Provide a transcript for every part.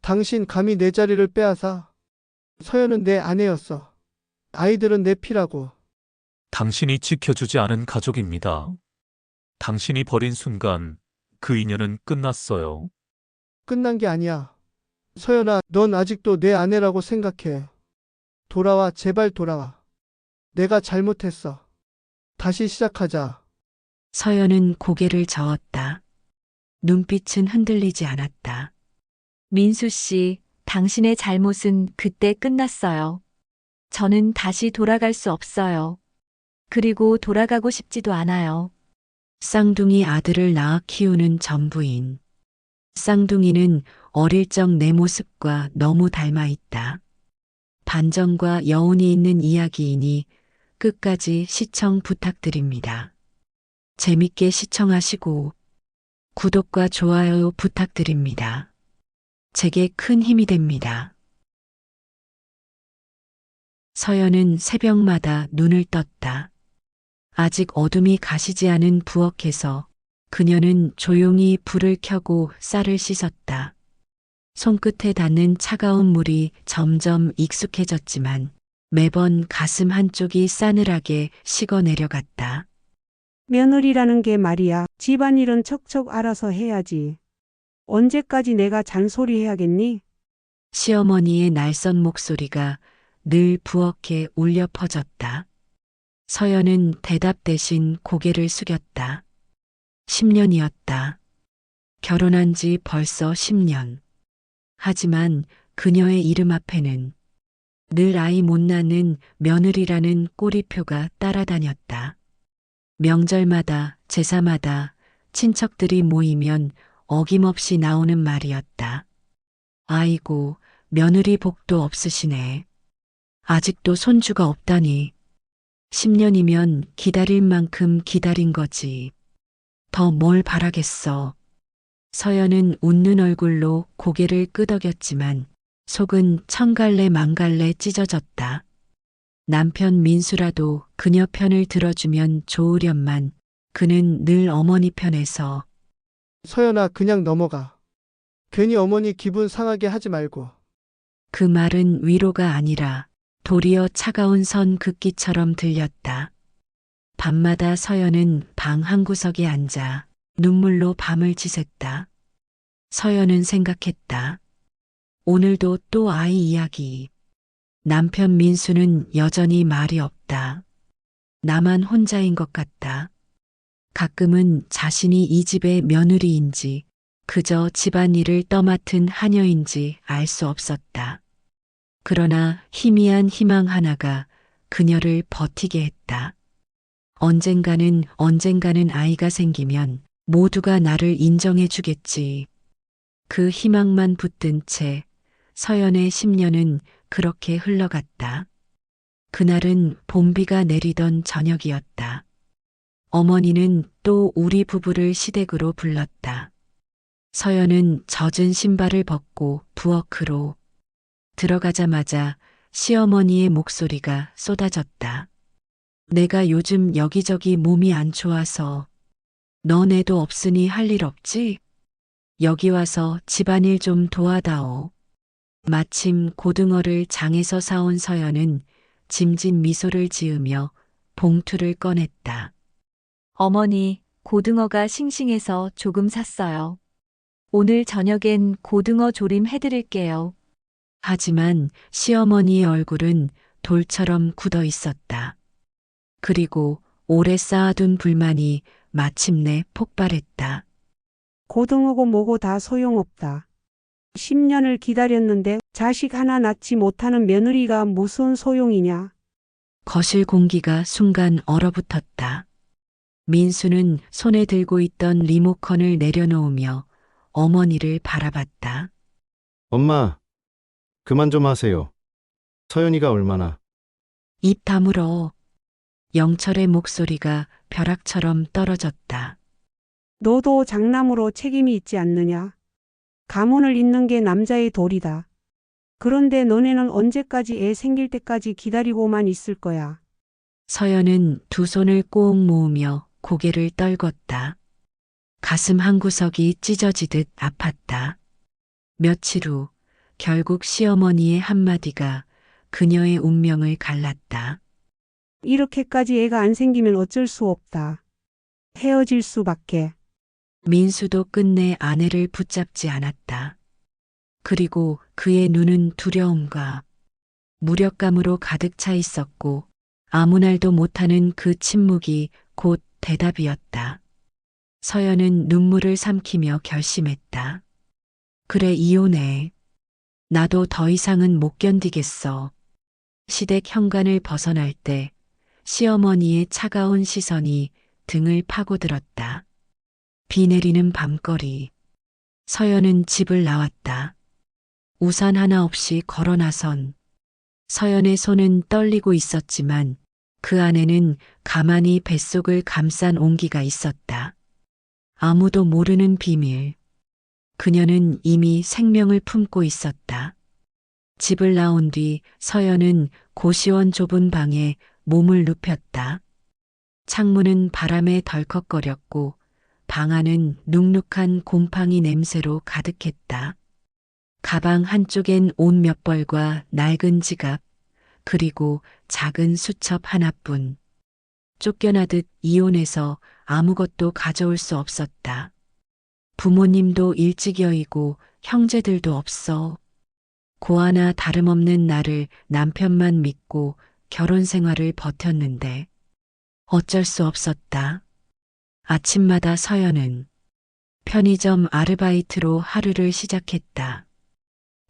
당신 감히 내 자리를 빼앗아. 서연은 내 아내였어. 아이들은 내 피라고. 당신이 지켜주지 않은 가족입니다. 당신이 버린 순간 그 인연은 끝났어요. 끝난 게 아니야. 서연아, 넌 아직도 내 아내라고 생각해. 돌아와, 제발 돌아와. 내가 잘못했어. 다시 시작하자. 서연은 고개를 저었다. 눈빛은 흔들리지 않았다. 민수 씨, 당신의 잘못은 그때 끝났어요. 저는 다시 돌아갈 수 없어요. 그리고 돌아가고 싶지도 않아요. 쌍둥이 아들을 낳아 키우는 전부인. 쌍둥이는 어릴 적 내 모습과 너무 닮아 있다. 반전과 여운이 있는 이야기이니 끝까지 시청 부탁드립니다. 재밌게 시청하시고 구독과 좋아요 부탁드립니다. 제게 큰 힘이 됩니다. 서연은 새벽마다 눈을 떴다. 아직 어둠이 가시지 않은 부엌에서 그녀는 조용히 불을 켜고 쌀을 씻었다. 손끝에 닿는 차가운 물이 점점 익숙해졌지만 매번 가슴 한쪽이 싸늘하게 식어 내려갔다. 며느리라는 게 말이야. 집안일은 척척 알아서 해야지. 언제까지 내가 잔소리해야겠니? 시어머니의 날선 목소리가 늘 부엌에 울려 퍼졌다. 서연은 대답 대신 고개를 숙였다. 10년이었다. 결혼한 지 벌써 10년. 하지만 그녀의 이름 앞에는 늘 아이 못 낳는 며느리라는 꼬리표가 따라다녔다. 명절마다 제사마다 친척들이 모이면 어김없이 나오는 말이었다. 아이고, 며느리 복도 없으시네. 아직도 손주가 없다니. 10년이면 기다릴 만큼 기다린 거지. 더 뭘 바라겠어. 서연은 웃는 얼굴로 고개를 끄덕였지만 속은 천갈래 만갈래 찢어졌다. 남편 민수라도 그녀 편을 들어주면 좋으련만 그는 늘 어머니 편에서 서연아, 그냥 넘어가. 괜히 어머니 기분 상하게 하지 말고. 그 말은 위로가 아니라 도리어 차가운 선 긋기처럼 들렸다. 밤마다 서연은 방 한구석에 앉아 눈물로 밤을 지샜다. 서연은 생각했다. 오늘도 또 아이 이야기. 남편 민수는 여전히 말이 없다. 나만 혼자인 것 같다. 가끔은 자신이 이 집의 며느리인지 그저 집안일을 떠맡은 하녀인지 알 수 없었다. 그러나 희미한 희망 하나가 그녀를 버티게 했다. 언젠가는 아이가 생기면 모두가 나를 인정해 주겠지. 그 희망만 붙든 채 서연의 10년은 그렇게 흘러갔다. 그날은 봄비가 내리던 저녁이었다. 어머니는 또 우리 부부를 시댁으로 불렀다. 서연은 젖은 신발을 벗고 부엌으로 들어가자마자 시어머니의 목소리가 쏟아졌다. 내가 요즘 여기저기 몸이 안 좋아서 너네도 없으니 할 일 없지? 여기 와서 집안일 좀 도와다오. 마침 고등어를 장에서 사온 서연은 짐진 미소를 지으며 봉투를 꺼냈다. 어머니, 고등어가 싱싱해서 조금 샀어요. 오늘 저녁엔 고등어 조림 해드릴게요. 하지만 시어머니의 얼굴은 돌처럼 굳어 있었다. 그리고 오래 쌓아둔 불만이 마침내 폭발했다. 고등어고 뭐고 다 소용없다. 10년을 기다렸는데 자식 하나 낳지 못하는 며느리가 무슨 소용이냐. 거실 공기가 순간 얼어붙었다. 민수는 손에 들고 있던 리모컨을 내려놓으며 어머니를 바라봤다. 엄마, 그만 좀 하세요. 서연이가 얼마나. 입 다물어. 영철의 목소리가 벼락처럼 떨어졌다. 너도 장남으로 책임이 있지 않느냐. 가문을 잇는 게 남자의 도리다. 그런데 너네는 언제까지 애 생길 때까지 기다리고만 있을 거야. 서연은 두 손을 꼭 모으며 고개를 떨궜다. 가슴 한구석이 찢어지듯 아팠다. 며칠 후 결국 시어머니의 한마디가 그녀의 운명을 갈랐다. 이렇게까지 애가 안 생기면 어쩔 수 없다. 헤어질 수밖에. 민수도 끝내 아내를 붙잡지 않았다. 그리고 그의 눈은 두려움과 무력감으로 가득 차 있었고 아무 날도 못하는 그 침묵이 곧 대답이었다. 서연은 눈물을 삼키며 결심했다. 그래, 이혼해. 나도 더 이상은 못 견디겠어. 시댁 현관을 벗어날 때 시어머니의 차가운 시선이 등을 파고들었다. 비 내리는 밤거리. 서연은 집을 나왔다. 우산 하나 없이 걸어 나선 서연의 손은 떨리고 있었지만 그 안에는 가만히 뱃속을 감싼 온기가 있었다. 아무도 모르는 비밀. 그녀는 이미 생명을 품고 있었다. 집을 나온 뒤 서연은 고시원 좁은 방에 몸을 눕혔다. 창문은 바람에 덜컥거렸고 방 안은 눅눅한 곰팡이 냄새로 가득했다. 가방 한쪽엔 옷 몇 벌과 낡은 지갑, 그리고 작은 수첩 하나뿐. 쫓겨나듯 이혼해서 아무것도 가져올 수 없었다. 부모님도 일찍 여의고 형제들도 없어. 고아나 다름없는 나를 남편만 믿고 결혼 생활을 버텼는데 어쩔 수 없었다. 아침마다 서연은 편의점 아르바이트로 하루를 시작했다.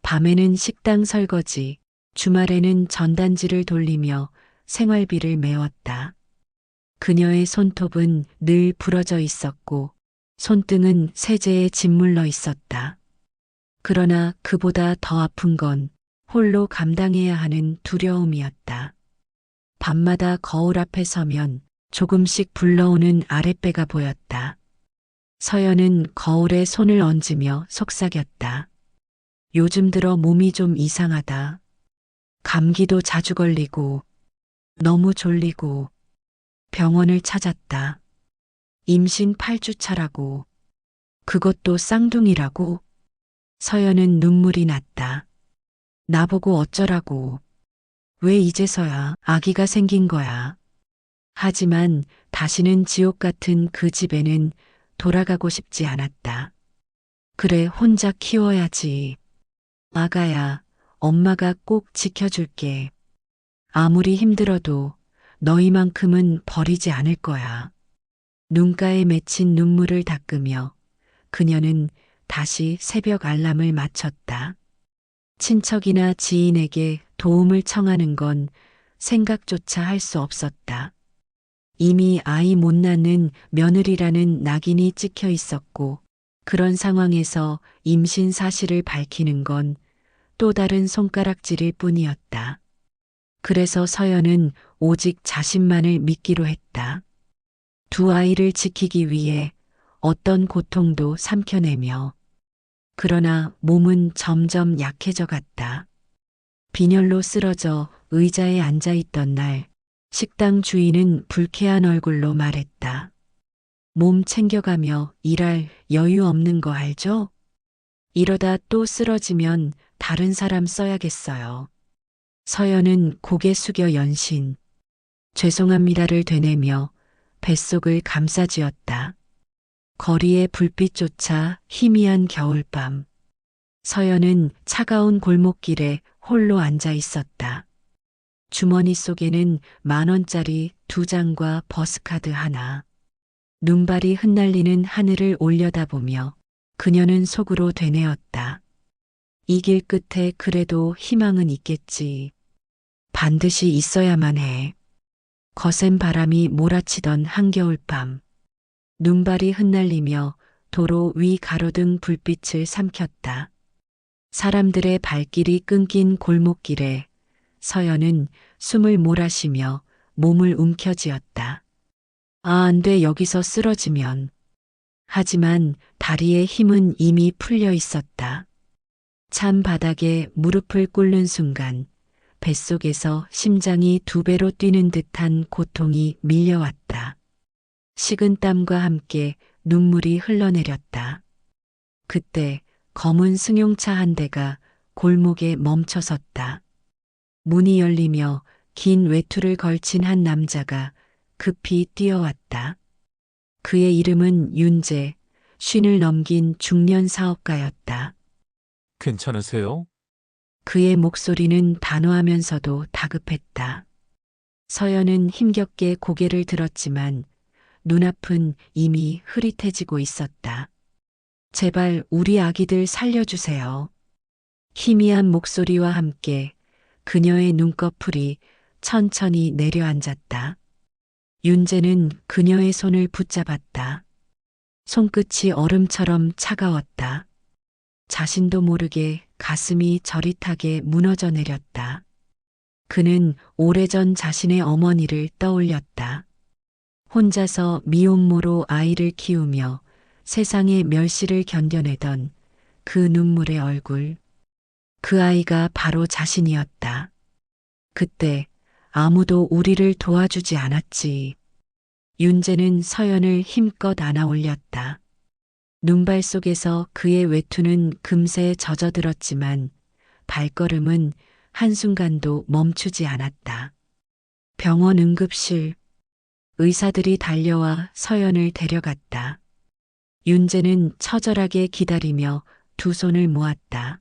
밤에는 식당 설거지, 주말에는 전단지를 돌리며 생활비를 메웠다. 그녀의 손톱은 늘 부러져 있었고 손등은 세제에 짓물러 있었다. 그러나 그보다 더 아픈 건 홀로 감당해야 하는 두려움이었다. 밤마다 거울 앞에 서면 조금씩 불러오는 아랫배가 보였다. 서연은 거울에 손을 얹으며 속삭였다. 요즘 들어 몸이 좀 이상하다. 감기도 자주 걸리고 너무 졸리고 병원을 찾았다. 임신 8주 차라고. 그것도 쌍둥이라고. 서연은 눈물이 났다. 나보고 어쩌라고. 왜 이제서야 아기가 생긴 거야. 하지만 다시는 지옥 같은 그 집에는 돌아가고 싶지 않았다. 그래, 혼자 키워야지. 아가야, 엄마가 꼭 지켜줄게. 아무리 힘들어도 너희만큼은 버리지 않을 거야. 눈가에 맺힌 눈물을 닦으며 그녀는 다시 새벽 알람을 맞췄다. 친척이나 지인에게 도움을 청하는 건 생각조차 할 수 없었다. 이미 아이 못 낳는 며느리라는 낙인이 찍혀 있었고 그런 상황에서 임신 사실을 밝히는 건 또 다른 손가락질일 뿐이었다. 그래서 서연은 오직 자신만을 믿기로 했다. 두 아이를 지키기 위해 어떤 고통도 삼켜내며. 그러나 몸은 점점 약해져 갔다. 빈혈로 쓰러져 의자에 앉아 있던 날, 식당 주인은 불쾌한 얼굴로 말했다. 몸 챙겨가며 일할 여유 없는 거 알죠? 이러다 또 쓰러지면 다른 사람 써야겠어요. 서연은 고개 숙여 연신, 죄송합니다를 되뇌며 뱃속을 감싸쥐었다. 거리의 불빛조차 희미한 겨울밤. 서연은 차가운 골목길에 홀로 앉아 있었다. 주머니 속에는 10,000원짜리 2장과 버스카드 하나. 눈발이 흩날리는 하늘을 올려다보며 그녀는 속으로 되뇌었다. 이 길 끝에 그래도 희망은 있겠지. 반드시 있어야만 해. 거센 바람이 몰아치던 한겨울 밤. 눈발이 흩날리며 도로 위 가로등 불빛을 삼켰다. 사람들의 발길이 끊긴 골목길에 서연은 숨을 몰아쉬며 몸을 움켜쥐었다. 아, 안 돼, 여기서 쓰러지면. 하지만 다리의 힘은 이미 풀려 있었다. 찬 바닥에 무릎을 꿇는 순간 뱃속에서 심장이 2배로 뛰는 듯한 고통이 밀려왔다. 식은 땀과 함께 눈물이 흘러내렸다. 그때 검은 승용차 한 대가 골목에 멈춰섰다. 문이 열리며 긴 외투를 걸친 한 남자가 급히 뛰어왔다. 그의 이름은 윤재, 50을 넘긴 중년 사업가였다. 괜찮으세요? 그의 목소리는 단호하면서도 다급했다. 서연은 힘겹게 고개를 들었지만 눈앞은 이미 흐릿해지고 있었다. 제발 우리 아기들 살려주세요. 희미한 목소리와 함께 그녀의 눈꺼풀이 천천히 내려앉았다. 윤재는 그녀의 손을 붙잡았다. 손끝이 얼음처럼 차가웠다. 자신도 모르게 가슴이 저릿하게 무너져 내렸다. 그는 오래전 자신의 어머니를 떠올렸다. 혼자서 미혼모로 아이를 키우며 세상의 멸시를 견뎌내던 그 눈물의 얼굴. 그 아이가 바로 자신이었다. 그때 아무도 우리를 도와주지 않았지. 윤재는 서연을 힘껏 안아 올렸다. 눈발 속에서 그의 외투는 금세 젖어들었지만 발걸음은 한순간도 멈추지 않았다. 병원 응급실. 의사들이 달려와 서연을 데려갔다. 윤재는 처절하게 기다리며 두 손을 모았다.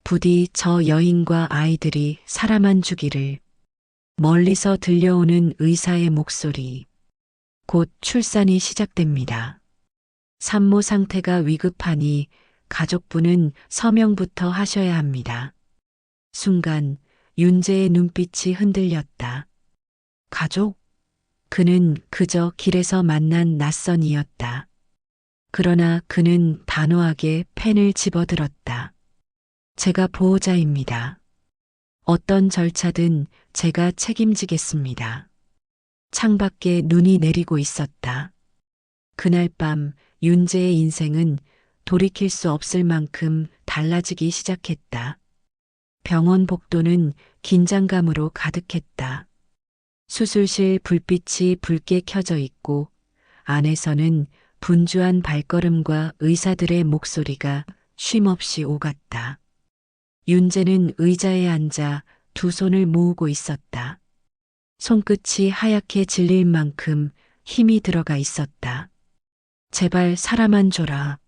부디 저 여인과 아이들이 살아만 주기를. 멀리서 들려오는 의사의 목소리. 곧 출산이 시작됩니다. 산모 상태가 위급하니 가족분은 서명부터 하셔야 합니다. 순간 윤재의 눈빛이 흔들렸다. 가족? 그는 그저 길에서 만난 낯선이었다. 그러나 그는 단호하게 펜을 집어들었다. 제가 보호자입니다. 어떤 절차든 제가 책임지겠습니다. 창밖에 눈이 내리고 있었다. 그날 밤 윤재의 인생은 돌이킬 수 없을 만큼 달라지기 시작했다. 병원 복도는 긴장감으로 가득했다. 수술실 불빛이 붉게 켜져 있고 안에서는 분주한 발걸음과 의사들의 목소리가 쉼없이 오갔다. 윤재는 의자에 앉아 두 손을 모으고 있었다. 손끝이 하얗게 질릴 만큼 힘이 들어가 있었다. 제발 살아만 줘라.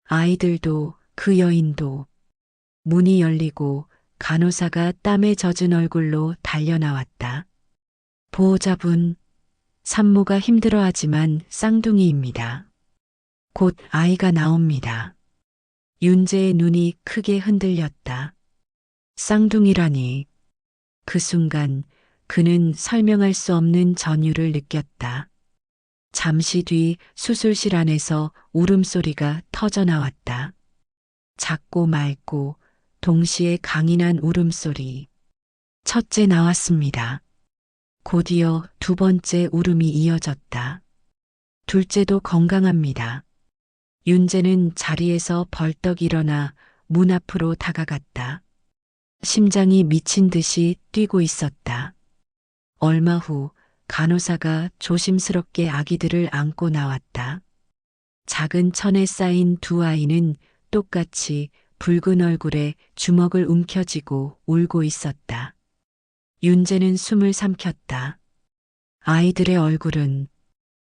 아이들도 그 여인도. 문이 열리고 간호사가 땀에 젖은 얼굴로 달려나왔다. 보호자분, 산모가 힘들어하지만 쌍둥이입니다. 곧 아이가 나옵니다. 윤재의 눈이 크게 흔들렸다. 쌍둥이라니. 그 순간 그는 설명할 수 없는 전율을 느꼈다. 잠시 뒤 수술실 안에서 울음소리가 터져나왔다. 작고 맑고 동시에 강인한 울음소리. 첫째 나왔습니다. 곧이어 두 번째 울음이 이어졌다. 둘째도 건강합니다. 윤재는 자리에서 벌떡 일어나 문 앞으로 다가갔다. 심장이 미친 듯이 뛰고 있었다. 얼마 후 간호사가 조심스럽게 아기들을 안고 나왔다. 작은 천에 쌓인 두 아이는 똑같이 붉은 얼굴에 주먹을 움켜쥐고 울고 있었다. 윤재는 숨을 삼켰다. 아이들의 얼굴은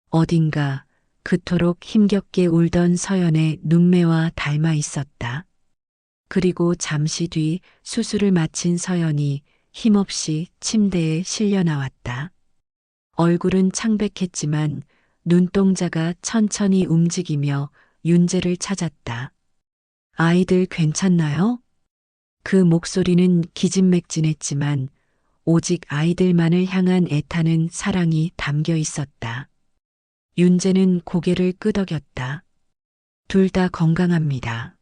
어딘가 그토록 힘겹게 울던 서연의 눈매와 닮아 있었다. 그리고 잠시 뒤 수술을 마친 서연이 힘없이 침대에 실려 나왔다. 얼굴은 창백했지만 눈동자가 천천히 움직이며 윤재를 찾았다. 아이들 괜찮나요? 그 목소리는 기진맥진했지만 오직 아이들만을 향한 애타는 사랑이 담겨 있었다. 윤재는 고개를 끄덕였다. 둘 다 건강합니다.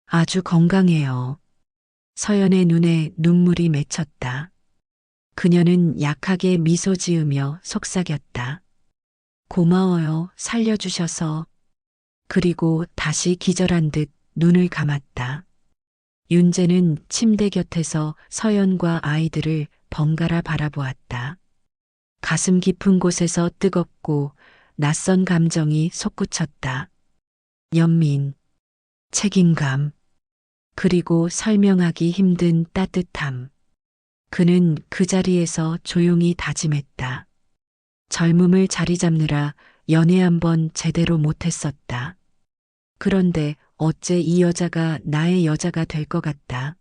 아주 건강해요. 서연의 눈에 눈물이 맺혔다. 그녀는 약하게 미소 지으며 속삭였다. 고마워요, 살려주셔서. 그리고 다시 기절한 듯 눈을 감았다. 윤재는 침대 곁에서 서연과 아이들을 번갈아 바라보았다. 가슴 깊은 곳에서 뜨겁고 낯선 감정이 솟구쳤다. 연민, 책임감, 그리고 설명하기 힘든 따뜻함. 그는 그 자리에서 조용히 다짐했다. 젊음을 자리 잡느라 연애 한번 제대로 못했었다. 그런데 어째 이 여자가 나의 여자가 될 것 같다.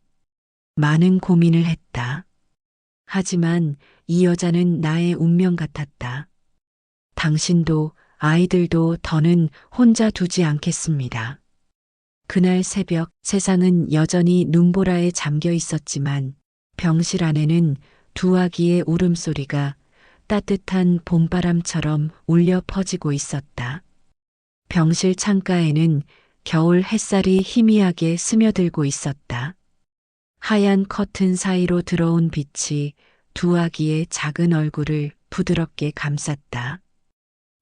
많은 고민을 했다. 하지만 이 여자는 나의 운명 같았다. 당신도 아이들도 더는 혼자 두지 않겠습니다. 그날 새벽 세상은 여전히 눈보라에 잠겨 있었지만 병실 안에는 두 아기의 울음소리가 따뜻한 봄바람처럼 울려 퍼지고 있었다. 병실 창가에는 겨울 햇살이 희미하게 스며들고 있었다. 하얀 커튼 사이로 들어온 빛이 두 아기의 작은 얼굴을 부드럽게 감쌌다.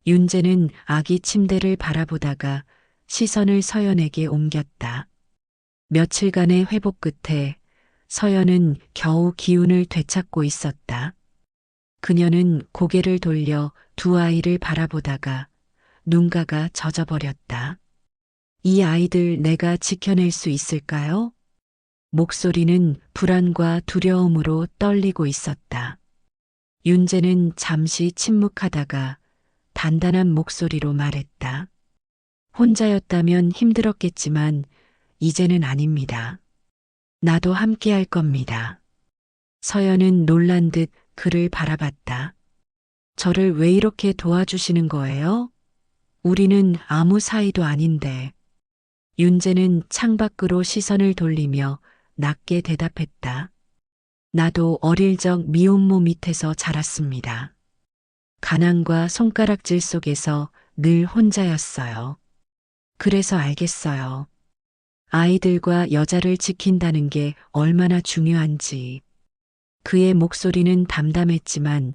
윤재는 아기 침대를 바라보다가 시선을 서연에게 옮겼다. 며칠간의 회복 끝에 서연은 겨우 기운을 되찾고 있었다. 그녀는 고개를 돌려 두 아이를 바라보다가 눈가가 젖어버렸다. 이 아이들 내가 지켜낼 수 있을까요? 목소리는 불안과 두려움으로 떨리고 있었다. 윤재는 잠시 침묵하다가 단단한 목소리로 말했다. 혼자였다면 힘들었겠지만 이제는 아닙니다. 나도 함께 할 겁니다. 서연은 놀란 듯 그를 바라봤다. 저를 왜 이렇게 도와주시는 거예요? 우리는 아무 사이도 아닌데. 윤재는 창밖으로 시선을 돌리며 낮게 대답했다. 나도 어릴 적 미혼모 밑에서 자랐습니다. 가난과 손가락질 속에서 늘 혼자였어요. 그래서 알겠어요. 아이들과 여자를 지킨다는 게 얼마나 중요한지. 그의 목소리는 담담했지만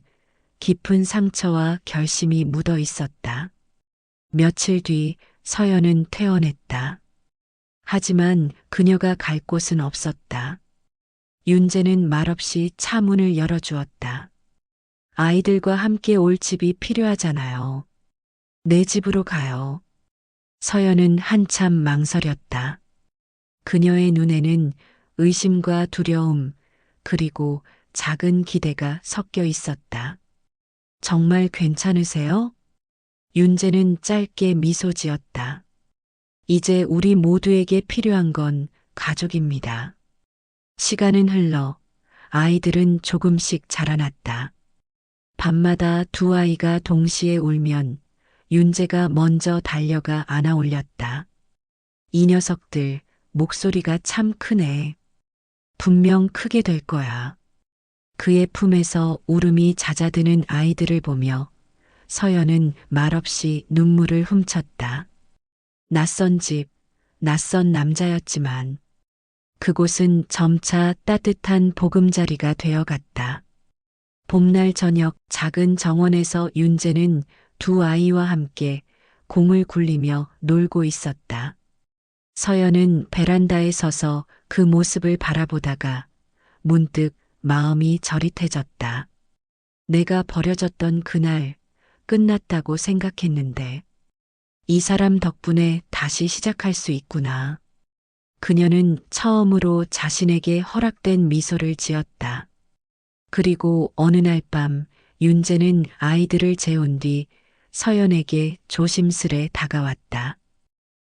깊은 상처와 결심이 묻어 있었다. 며칠 뒤 서연은 퇴원했다. 하지만 그녀가 갈 곳은 없었다. 윤재는 말없이 차 문을 열어주었다. 아이들과 함께 올 집이 필요하잖아요. 내 집으로 가요. 서연은 한참 망설였다. 그녀의 눈에는 의심과 두려움, 그리고 작은 기대가 섞여 있었다. 정말 괜찮으세요? 윤재는 짧게 미소 지었다. 이제 우리 모두에게 필요한 건 가족입니다. 시간은 흘러 아이들은 조금씩 자라났다. 밤마다 두 아이가 동시에 울면 윤재가 먼저 달려가 안아 올렸다. 이 녀석들 목소리가 참 크네. 분명 크게 될 거야. 그의 품에서 울음이 잦아드는 아이들을 보며 서연은 말없이 눈물을 훔쳤다. 낯선 집, 낯선 남자였지만 그곳은 점차 따뜻한 보금자리가 되어갔다. 봄날 저녁 작은 정원에서 윤재는 두 아이와 함께 공을 굴리며 놀고 있었다. 서연은 베란다에 서서 그 모습을 바라보다가 문득 마음이 저릿해졌다. 내가 버려졌던 그날 끝났다고 생각했는데 이 사람 덕분에 다시 시작할 수 있구나. 그녀는 처음으로 자신에게 허락된 미소를 지었다. 그리고 어느 날 밤 윤재는 아이들을 재운 뒤 서연에게 조심스레 다가왔다.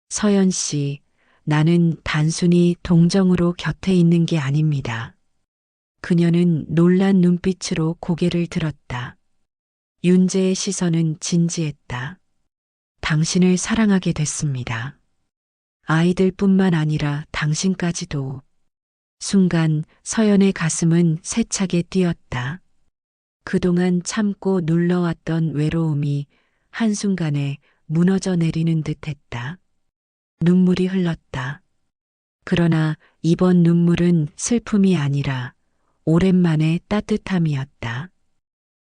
서연 씨, 나는 단순히 동정으로 곁에 있는 게 아닙니다. 그녀는 놀란 눈빛으로 고개를 들었다. 윤재의 시선은 진지했다. 당신을 사랑하게 됐습니다. 아이들뿐만 아니라 당신까지도. 순간 서연의 가슴은 세차게 뛰었다. 그동안 참고 눌러왔던 외로움이 한순간에 무너져 내리는 듯했다. 눈물이 흘렀다. 그러나 이번 눈물은 슬픔이 아니라 오랜만의 따뜻함이었다.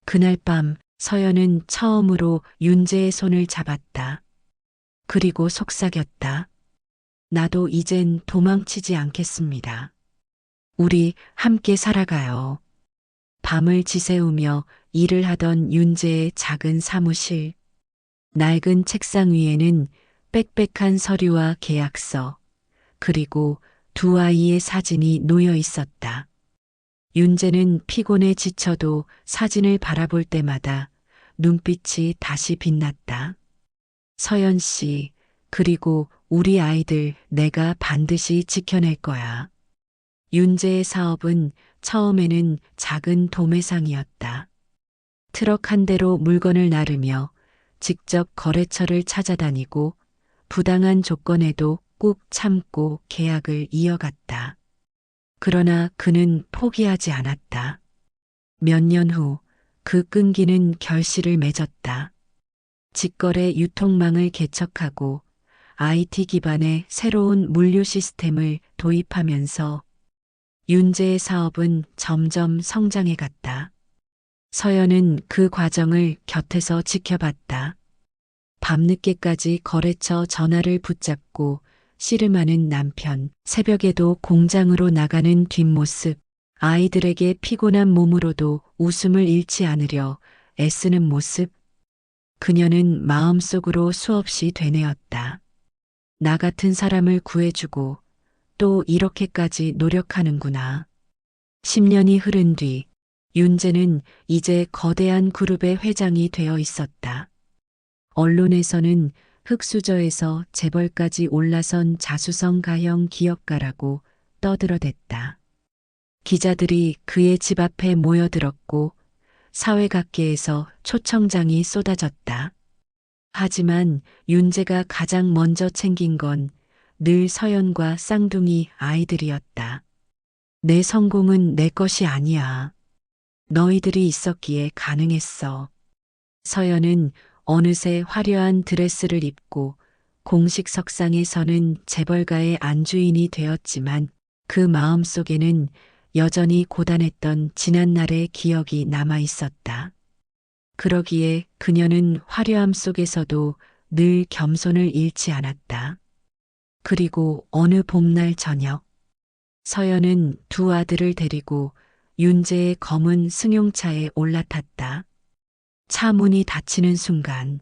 그날 밤 서연은 처음으로 윤재의 손을 잡았다. 그리고 속삭였다. 나도 이젠 도망치지 않겠습니다. 우리 함께 살아가요. 밤을 지새우며 일을 하던 윤재의 작은 사무실. 낡은 책상 위에는 빽빽한 서류와 계약서, 그리고 두 아이의 사진이 놓여 있었다. 윤재는 피곤에 지쳐도 사진을 바라볼 때마다 눈빛이 다시 빛났다. 서연 씨, 그리고 우리 아이들 내가 반드시 지켜낼 거야. 윤재의 사업은 처음에는 작은 도매상이었다. 트럭 한 대로 물건을 나르며 직접 거래처를 찾아다니고 부당한 조건에도 꾹 참고 계약을 이어갔다. 그러나 그는 포기하지 않았다. 몇 년 후 그 끈기는 결실을 맺었다. 직거래 유통망을 개척하고 IT 기반의 새로운 물류 시스템을 도입하면서 윤재의 사업은 점점 성장해 갔다. 서연은 그 과정을 곁에서 지켜봤다. 밤늦게까지 거래처 전화를 붙잡고 씨름하는 남편, 새벽에도 공장으로 나가는 뒷모습, 아이들에게 피곤한 몸으로도 웃음을 잃지 않으려 애쓰는 모습. 그녀는 마음속으로 수없이 되뇌었다. 나 같은 사람을 구해주고 또 이렇게까지 노력하는구나. 10년이 흐른 뒤 윤재는 이제 거대한 그룹의 회장이 되어 있었다. 언론에서는 흑수저에서 재벌까지 올라선 자수성 가형 기업가라고 떠들어댔다. 기자들이 그의 집 앞에 모여들었고 사회각계에서 초청장이 쏟아졌다. 하지만 윤재가 가장 먼저 챙긴 건 늘 서연과 쌍둥이 아이들이었다. 내 성공은 내 것이 아니야. 너희들이 있었기에 가능했어. 서연은 어느새 화려한 드레스를 입고 공식 석상에 서는 재벌가의 안주인이 되었지만 그 마음속에는 여전히 고단했던 지난날의 기억이 남아 있었다. 그러기에 그녀는 화려함 속에서도 늘 겸손을 잃지 않았다. 그리고 어느 봄날 저녁, 서연은 두 아들을 데리고 윤재의 검은 승용차에 올라탔다. 차 문이 닫히는 순간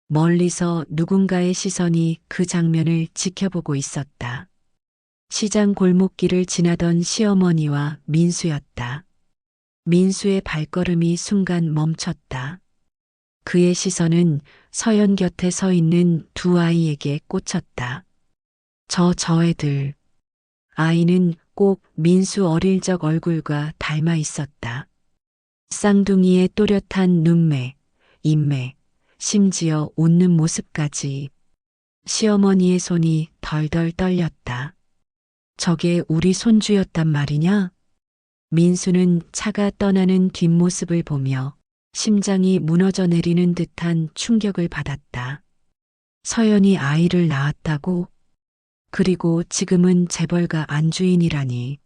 멀리서 누군가의 시선이 그 장면을 지켜보고 있었다. 시장 골목길을 지나던 시어머니와 민수였다. 민수의 발걸음이 순간 멈췄다. 그의 시선은 서연 곁에 서 있는 두 아이에게 꽂혔다. 저 애들. 아이는 꼭 민수 어릴 적 얼굴과 닮아 있었다. 쌍둥이의 또렷한 눈매, 인매, 심지어 웃는 모습까지. 시어머니의 손이 덜덜 떨렸다. 저게 우리 손주였단 말이냐? 민수는 차가 떠나는 뒷모습을 보며 심장이 무너져 내리는 듯한 충격을 받았다. 서연이 아이를 낳았다고? 그리고 지금은 재벌가 안주인이라니.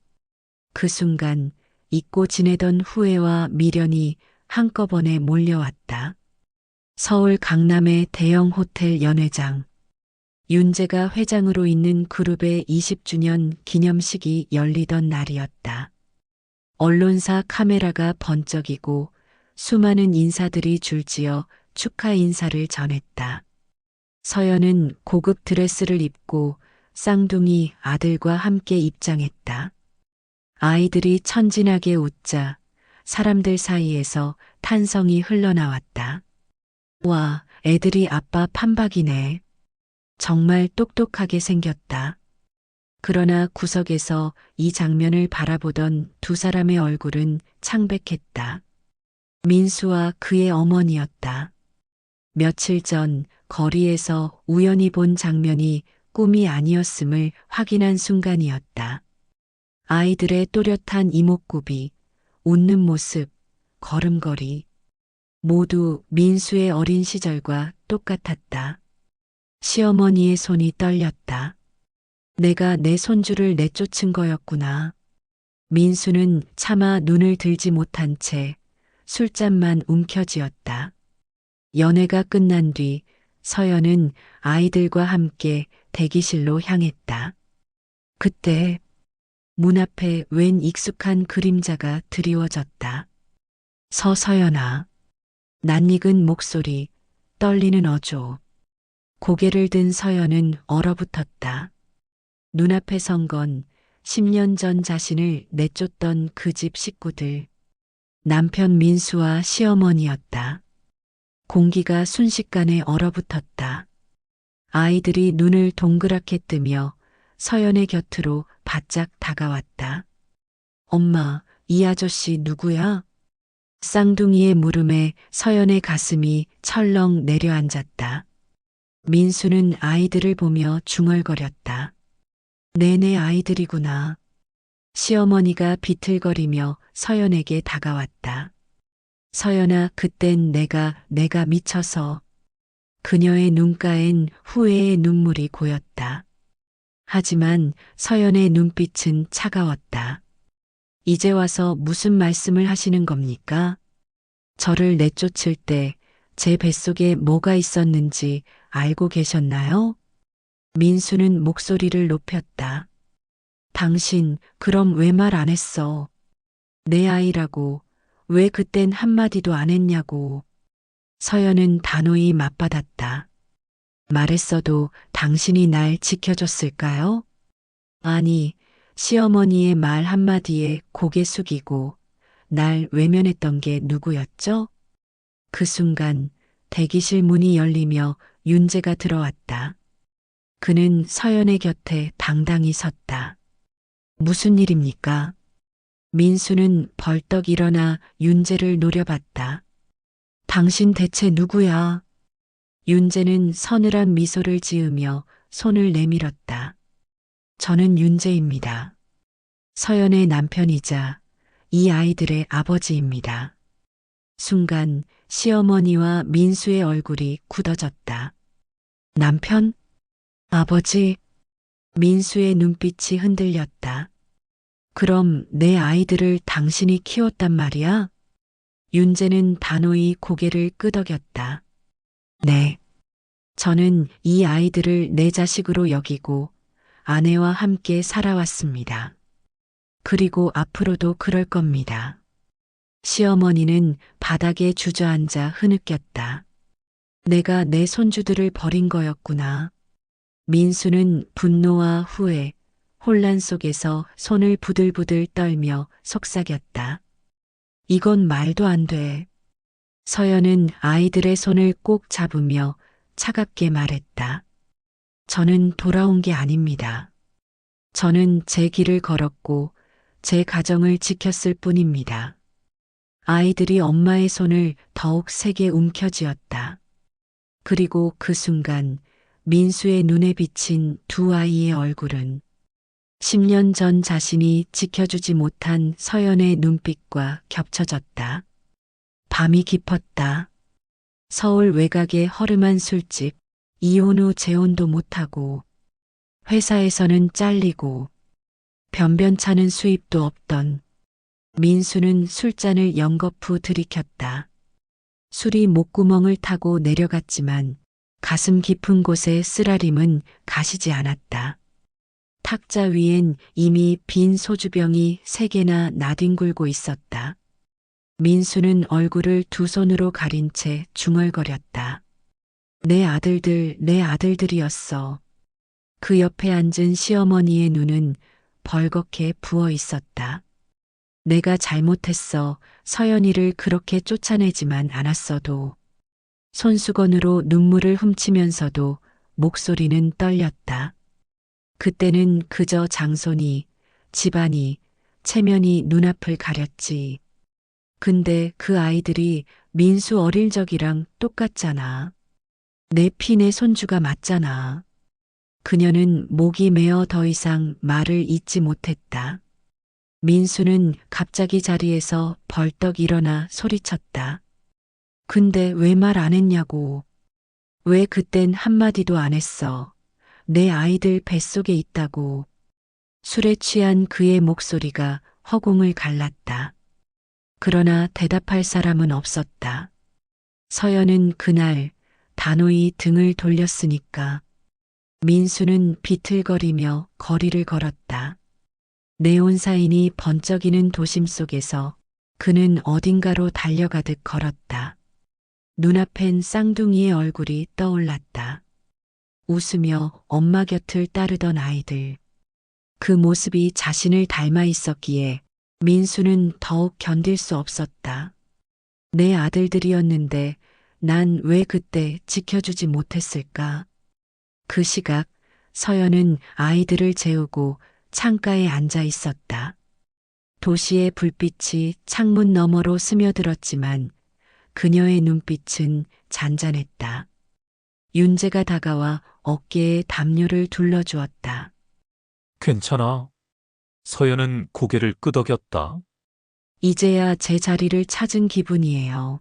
그 순간 잊고 지내던 후회와 미련이 한꺼번에 몰려왔다. 서울 강남의 대형 호텔 연회장. 윤재가 회장으로 있는 그룹의 20주년 기념식이 열리던 날이었다. 언론사 카메라가 번쩍이고 수많은 인사들이 줄지어 축하 인사를 전했다. 서연은 고급 드레스를 입고 쌍둥이 아들과 함께 입장했다. 아이들이 천진하게 웃자 사람들 사이에서 탄성이 흘러나왔다. 와, 애들이 아빠 판박이네. 정말 똑똑하게 생겼다. 그러나 구석에서 이 장면을 바라보던 두 사람의 얼굴은 창백했다. 민수와 그의 어머니였다. 며칠 전 거리에서 우연히 본 장면이 꿈이 아니었음을 확인한 순간이었다. 아이들의 또렷한 이목구비, 웃는 모습, 걸음걸이. 모두 민수의 어린 시절과 똑같았다. 시어머니의 손이 떨렸다. 내가 내 손주를 내쫓은 거였구나. 민수는 차마 눈을 들지 못한 채 술잔만 움켜쥐었다. 연회가 끝난 뒤 서연은 아이들과 함께 대기실로 향했다. 그때 문 앞에 웬 익숙한 그림자가 드리워졌다. 서서연아. 낯익은 목소리, 떨리는 어조. 고개를 든 서연은 얼어붙었다. 눈앞에 선 건 10년 전 자신을 내쫓던 그 집 식구들. 남편 민수와 시어머니였다. 공기가 순식간에 얼어붙었다. 아이들이 눈을 동그랗게 뜨며 서연의 곁으로 바짝 다가왔다. 엄마, 이 아저씨 누구야? 쌍둥이의 물음에 서연의 가슴이 철렁 내려앉았다. 민수는 아이들을 보며 중얼거렸다. 내내 아이들이구나. 시어머니가 비틀거리며 서연에게 다가왔다. 서연아, 그땐 내가 미쳐서. 그녀의 눈가엔 후회의 눈물이 고였다. 하지만 서연의 눈빛은 차가웠다. 이제 와서 무슨 말씀을 하시는 겁니까? 저를 내쫓을 때 제 뱃속에 뭐가 있었는지 알고 계셨나요? 민수는 목소리를 높였다. 당신, 그럼 왜 말 안 했어? 내 아이라고, 왜 그땐 한마디도 안 했냐고. 서연은 단호히 맞받았다. 말했어도 당신이 날 지켜줬을까요? 아니, 시어머니의 말 한마디에 고개 숙이고 날 외면했던 게 누구였죠? 그 순간 대기실 문이 열리며 윤재가 들어왔다. 그는 서연의 곁에 당당히 섰다. 무슨 일입니까? 민수는 벌떡 일어나 윤재를 노려봤다. 당신 대체 누구야? 윤재는 서늘한 미소를 지으며 손을 내밀었다. 저는 윤재입니다. 서연의 남편이자 이 아이들의 아버지입니다. 순간 시어머니와 민수의 얼굴이 굳어졌다. 남편? 아버지? 민수의 눈빛이 흔들렸다. 그럼 내 아이들을 당신이 키웠단 말이야? 윤재는 단호히 고개를 끄덕였다. 네. 저는 이 아이들을 내 자식으로 여기고 아내와 함께 살아왔습니다. 그리고 앞으로도 그럴 겁니다. 시어머니는 바닥에 주저앉아 흐느꼈다. 내가 내 손주들을 버린 거였구나. 민수는 분노와 후회, 혼란 속에서 손을 부들부들 떨며 속삭였다. 이건 말도 안 돼. 서연은 아이들의 손을 꼭 잡으며 차갑게 말했다. 저는 돌아온 게 아닙니다. 저는 제 길을 걸었고 제 가정을 지켰을 뿐입니다. 아이들이 엄마의 손을 더욱 세게 움켜쥐었다. 그리고 그 순간 민수의 눈에 비친 두 아이의 얼굴은 10년 전 자신이 지켜주지 못한 서연의 눈빛과 겹쳐졌다. 밤이 깊었다. 서울 외곽의 허름한 술집, 이혼 후 재혼도 못하고, 회사에서는 잘리고, 변변찮은 수입도 없던 민수는 술잔을 연거푸 들이켰다. 술이 목구멍을 타고 내려갔지만 가슴 깊은 곳의 쓰라림은 가시지 않았다. 탁자 위엔 이미 빈 소주병이 3개나 나뒹굴고 있었다. 민수는 얼굴을 두 손으로 가린 채 중얼거렸다. 내 아들들이었어. 그 옆에 앉은 시어머니의 눈은 벌겋게 부어 있었다. 내가 잘못했어. 서연이를 그렇게 쫓아내지만 않았어도. 손수건으로 눈물을 훔치면서도 목소리는 떨렸다. 그때는 그저 장손이, 집안이, 체면이 눈앞을 가렸지. 근데 그 아이들이 민수 어릴 적이랑 똑같잖아. 내 피 내 손주가 맞잖아. 그녀는 목이 메어 더 이상 말을 잇지 못했다. 민수는 갑자기 자리에서 벌떡 일어나 소리쳤다. 근데 왜 말 안 했냐고. 왜 그땐 한마디도 안 했어. 내 아이들 뱃속에 있다고. 술에 취한 그의 목소리가 허공을 갈랐다. 그러나 대답할 사람은 없었다. 서연은 그날 단호히 등을 돌렸으니까. 민수는 비틀거리며 거리를 걸었다. 네온사인이 번쩍이는 도심 속에서 그는 어딘가로 달려가듯 걸었다. 눈앞엔 쌍둥이의 얼굴이 떠올랐다. 웃으며 엄마 곁을 따르던 아이들. 그 모습이 자신을 닮아 있었기에 민수는 더욱 견딜 수 없었다. 내 아들들이었는데 난 왜 그때 지켜주지 못했을까? 그 시각 서연은 아이들을 재우고 창가에 앉아 있었다. 도시의 불빛이 창문 너머로 스며들었지만 그녀의 눈빛은 잔잔했다. 윤재가 다가와 어깨에 담요를 둘러주었다. 괜찮아. 서연은 고개를 끄덕였다. 이제야 제 자리를 찾은 기분이에요.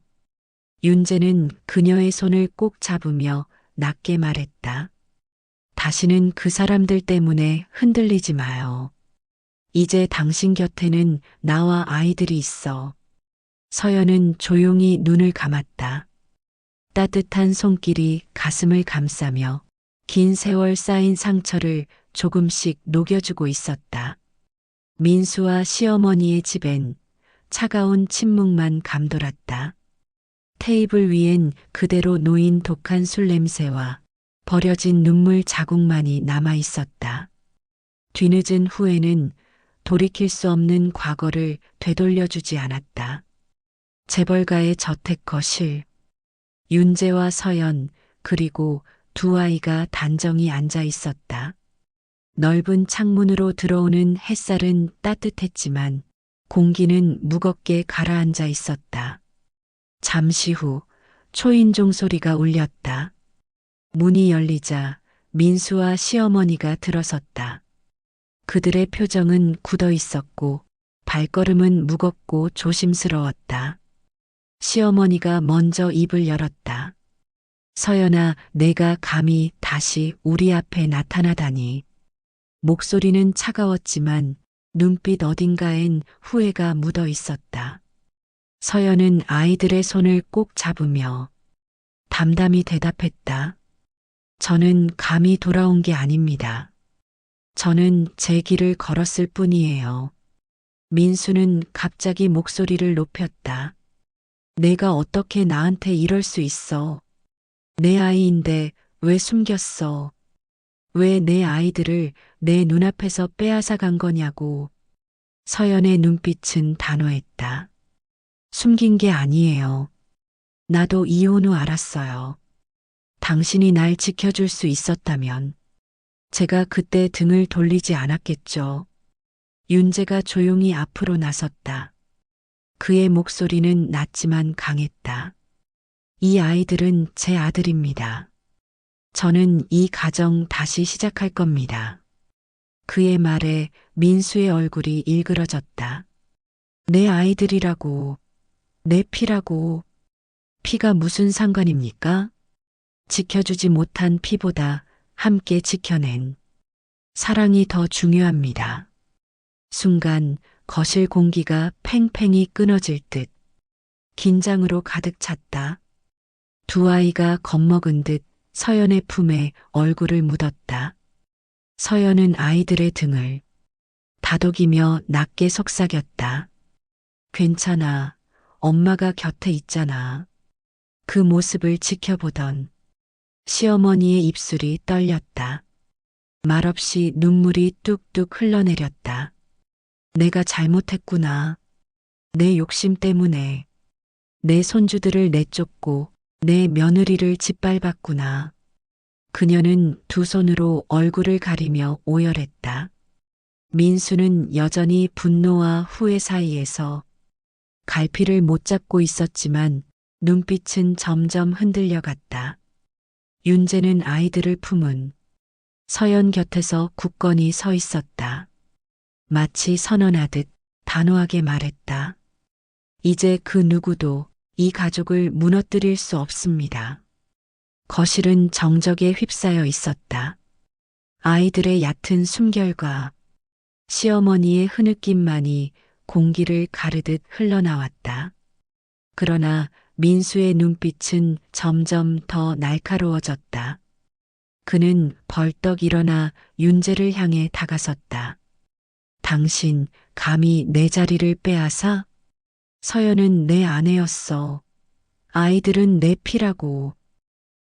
윤재는 그녀의 손을 꼭 잡으며 낮게 말했다. 다시는 그 사람들 때문에 흔들리지 마요. 이제 당신 곁에는 나와 아이들이 있어. 서연은 조용히 눈을 감았다. 따뜻한 손길이 가슴을 감싸며 긴 세월 쌓인 상처를 조금씩 녹여주고 있었다. 민수와 시어머니의 집엔 차가운 침묵만 감돌았다. 테이블 위엔 그대로 놓인 독한 술 냄새와 버려진 눈물 자국만이 남아 있었다. 뒤늦은 후회는 돌이킬 수 없는 과거를 되돌려주지 않았다. 재벌가의 저택 거실, 윤재와 서연, 그리고 두 아이가 단정히 앉아 있었다. 넓은 창문으로 들어오는 햇살은 따뜻했지만 공기는 무겁게 가라앉아 있었다. 잠시 후 초인종 소리가 울렸다. 문이 열리자 민수와 시어머니가 들어섰다. 그들의 표정은 굳어 있었고 발걸음은 무겁고 조심스러웠다. 시어머니가 먼저 입을 열었다. 서연아, 내가 감히 다시 우리 앞에 나타나다니. 목소리는 차가웠지만 눈빛 어딘가엔 후회가 묻어 있었다. 서연은 아이들의 손을 꼭 잡으며 담담히 대답했다. 저는 감히 돌아온 게 아닙니다. 저는 제 길을 걸었을 뿐이에요. 민수는 갑자기 목소리를 높였다. 내가 어떻게 나한테 이럴 수 있어? 내 아이인데 왜 숨겼어? 왜 내 아이들을 내 눈앞에서 빼앗아 간 거냐고. 서연의 눈빛은 단호했다. 숨긴 게 아니에요. 나도 이혼 후 알았어요. 당신이 날 지켜줄 수 있었다면 제가 그때 등을 돌리지 않았겠죠. 윤재가 조용히 앞으로 나섰다. 그의 목소리는 낮지만 강했다. 이 아이들은 제 아들입니다. 저는 이 가정 다시 시작할 겁니다. 그의 말에 민수의 얼굴이 일그러졌다. 내 아이들이라고, 내 피라고. 피가 무슨 상관입니까? 지켜주지 못한 피보다 함께 지켜낸 사랑이 더 중요합니다. 순간 거실 공기가 팽팽히 끊어질 듯 긴장으로 가득 찼다. 두 아이가 겁먹은 듯 서연의 품에 얼굴을 묻었다. 서연은 아이들의 등을 다독이며 낮게 속삭였다. 괜찮아. 엄마가 곁에 있잖아. 그 모습을 지켜보던 시어머니의 입술이 떨렸다. 말없이 눈물이 뚝뚝 흘러내렸다. 내가 잘못했구나. 내 욕심 때문에 내 손주들을 내쫓고 내 며느리를 짓밟았구나. 그녀는 두 손으로 얼굴을 가리며 오열했다. 민수는 여전히 분노와 후회 사이에서 갈피를 못 잡고 있었지만 눈빛은 점점 흔들려갔다. 윤재는 아이들을 품은 서연 곁에서 굳건히 서 있었다. 마치 선언하듯 단호하게 말했다. 이제 그 누구도 이 가족을 무너뜨릴 수 없습니다. 거실은 정적에 휩싸여 있었다. 아이들의 얕은 숨결과 시어머니의 흐느낌만이 공기를 가르듯 흘러나왔다. 그러나 민수의 눈빛은 점점 더 날카로워졌다. 그는 벌떡 일어나 윤재를 향해 다가섰다. 당신 감히 내 자리를 빼앗아? 서연은 내 아내였어. 아이들은 내 피라고.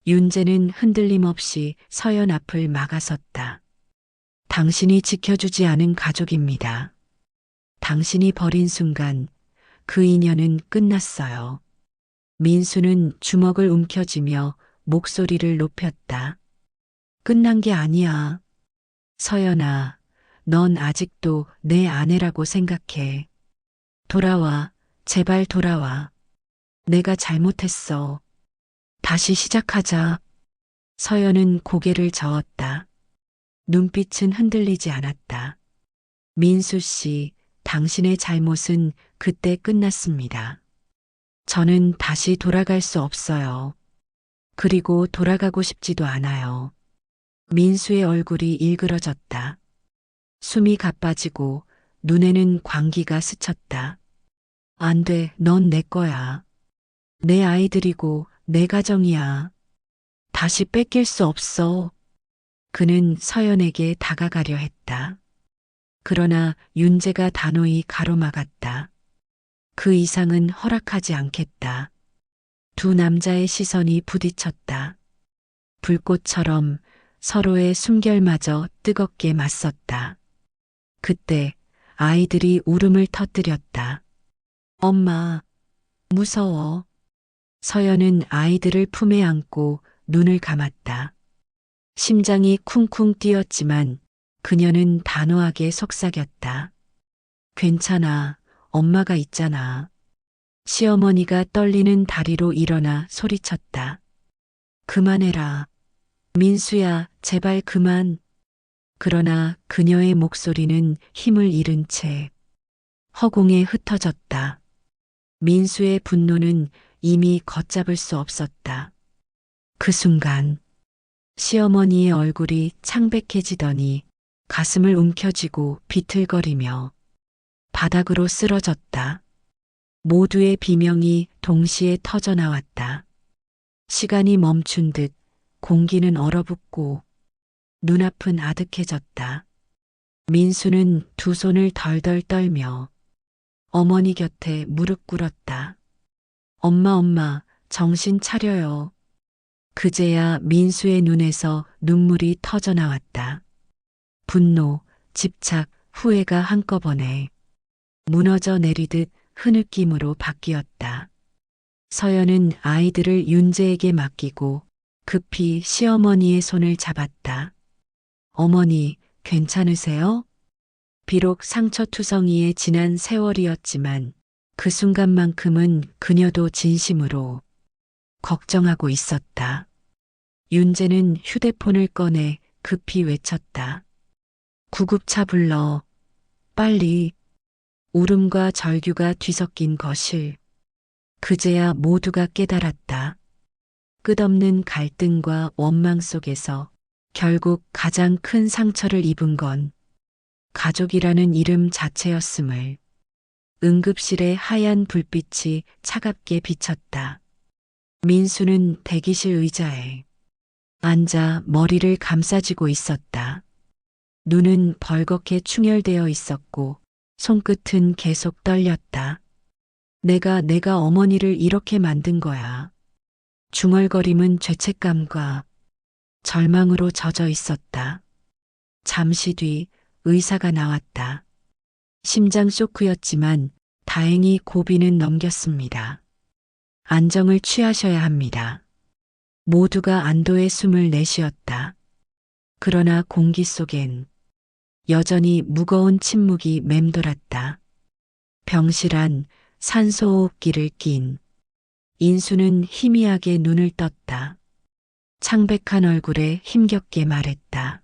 윤재는 흔들림 없이 서연 앞을 막아섰다. 당신이 지켜주지 않은 가족입니다. 당신이 버린 순간 그 인연은 끝났어요. 민수는 주먹을 움켜쥐며 목소리를 높였다. 끝난 게 아니야. 서연아, 넌 아직도 내 아내라고 생각해. 돌아와, 제발 돌아와. 내가 잘못했어. 다시 시작하자. 서연은 고개를 저었다. 눈빛은 흔들리지 않았다. 민수 씨, 당신의 잘못은 그때 끝났습니다. 저는 다시 돌아갈 수 없어요. 그리고 돌아가고 싶지도 않아요. 민수의 얼굴이 일그러졌다. 숨이 가빠지고 눈에는 광기가 스쳤다. 안 돼, 넌 내 거야. 내 아이들이고 내 가정이야. 다시 뺏길 수 없어. 그는 서연에게 다가가려 했다. 그러나 윤재가 단호히 가로막았다. 그 이상은 허락하지 않겠다. 두 남자의 시선이 부딪혔다. 불꽃처럼 서로의 숨결마저 뜨겁게 맞섰다. 그때 아이들이 울음을 터뜨렸다. 엄마, 무서워. 서연은 아이들을 품에 안고 눈을 감았다. 심장이 쿵쿵 뛰었지만 그녀는 단호하게 속삭였다. 괜찮아, 엄마가 있잖아. 시어머니가 떨리는 다리로 일어나 소리쳤다. 그만해라. 민수야, 제발 그만. 그러나 그녀의 목소리는 힘을 잃은 채 허공에 흩어졌다. 민수의 분노는 이미 걷잡을 수 없었다. 그 순간 시어머니의 얼굴이 창백해지더니 가슴을 움켜쥐고 비틀거리며 바닥으로 쓰러졌다. 모두의 비명이 동시에 터져나왔다. 시간이 멈춘 듯 공기는 얼어붙고 눈앞은 아득해졌다. 민수는 두 손을 덜덜 떨며 어머니 곁에 무릎 꿇었다. 엄마, 정신 차려요. 그제야 민수의 눈에서 눈물이 터져나왔다. 분노, 집착, 후회가 한꺼번에 무너져 내리듯 흐느낌으로 바뀌었다. 서연은 아이들을 윤재에게 맡기고 급히 시어머니의 손을 잡았다. 어머니, 괜찮으세요? 비록 상처투성이의 지난 세월이었지만 그 순간만큼은 그녀도 진심으로 걱정하고 있었다. 윤재는 휴대폰을 꺼내 급히 외쳤다. 구급차 불러. 빨리. 울음과 절규가 뒤섞인 거실. 그제야 모두가 깨달았다. 끝없는 갈등과 원망 속에서 결국 가장 큰 상처를 입은 건 가족이라는 이름 자체였음을. 응급실의 하얀 불빛이 차갑게 비쳤다. 민수는 대기실 의자에 앉아 머리를 감싸쥐고 있었다. 눈은 벌겋게 충혈되어 있었고 손끝은 계속 떨렸다. 내가 어머니를 이렇게 만든 거야. 중얼거림은 죄책감과 절망으로 젖어 있었다. 잠시 뒤 의사가 나왔다. 심장 쇼크였지만 다행히 고비는 넘겼습니다. 안정을 취하셔야 합니다. 모두가 안도의 숨을 내쉬었다. 그러나 공기 속엔 여전히 무거운 침묵이 맴돌았다. 병실안 산소호흡기를 낀 인수는 희미하게 눈을 떴다. 창백한 얼굴에 힘겹게 말했다.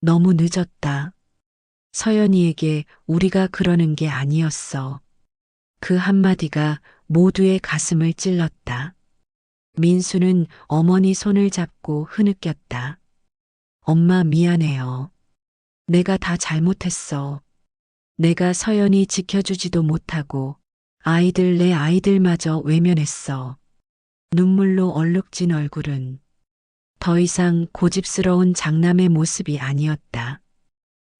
너무 늦었다. 서연이에게 우리가 그러는 게 아니었어. 그 한마디가 모두의 가슴을 찔렀다. 민수는 어머니 손을 잡고 흐느꼈다. 엄마 미안해요. 내가 다 잘못했어. 내가 서연이 지켜주지도 못하고 내 아이들마저 외면했어. 눈물로 얼룩진 얼굴은 더 이상 고집스러운 장남의 모습이 아니었다.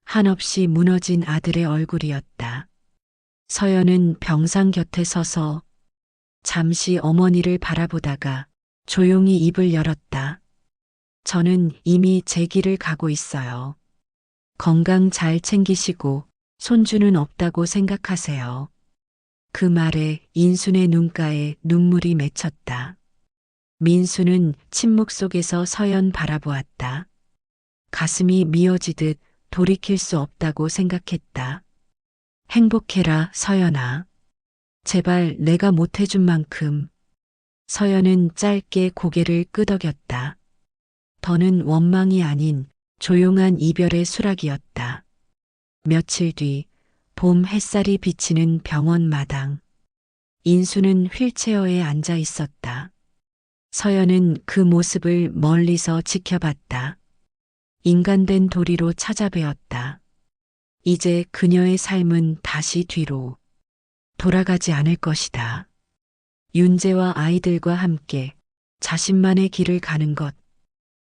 한없이 무너진 아들의 얼굴이었다. 서연은 병상 곁에 서서 잠시 어머니를 바라보다가 조용히 입을 열었다. 저는 이미 제 길을 가고 있어요. 건강 잘 챙기시고 손주는 없다고 생각하세요. 그 말에 인순의 눈가에 눈물이 맺혔다. 민수는 침묵 속에서 서연 바라보았다. 가슴이 미어지듯 돌이킬 수 없다고 생각했다. 행복해라, 서연아. 제발 내가 못해준 만큼. 서연은 짧게 고개를 끄덕였다. 더는 원망이 아닌 조용한 이별의 수락이었다. 며칠 뒤 봄 햇살이 비치는 병원 마당. 인수는 휠체어에 앉아 있었다. 서연은 그 모습을 멀리서 지켜봤다. 인간된 도리로 찾아뵈었다. 이제 그녀의 삶은 다시 뒤로 돌아가지 않을 것이다. 윤재와 아이들과 함께 자신만의 길을 가는 것.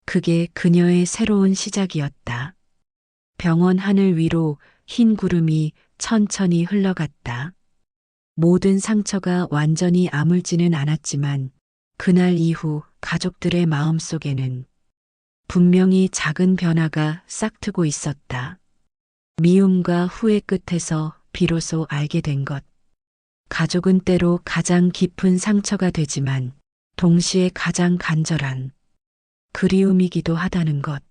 그게 그녀의 새로운 시작이었다. 병원 하늘 위로 흰 구름이 천천히 흘러갔다. 모든 상처가 완전히 아물지는 않았지만 그날 이후 가족들의 마음속에는 분명히 작은 변화가 싹트고 있었다. 미움과 후회 끝에서 비로소 알게 된 것. 가족은 때로 가장 깊은 상처가 되지만 동시에 가장 간절한 그리움이기도 하다는 것.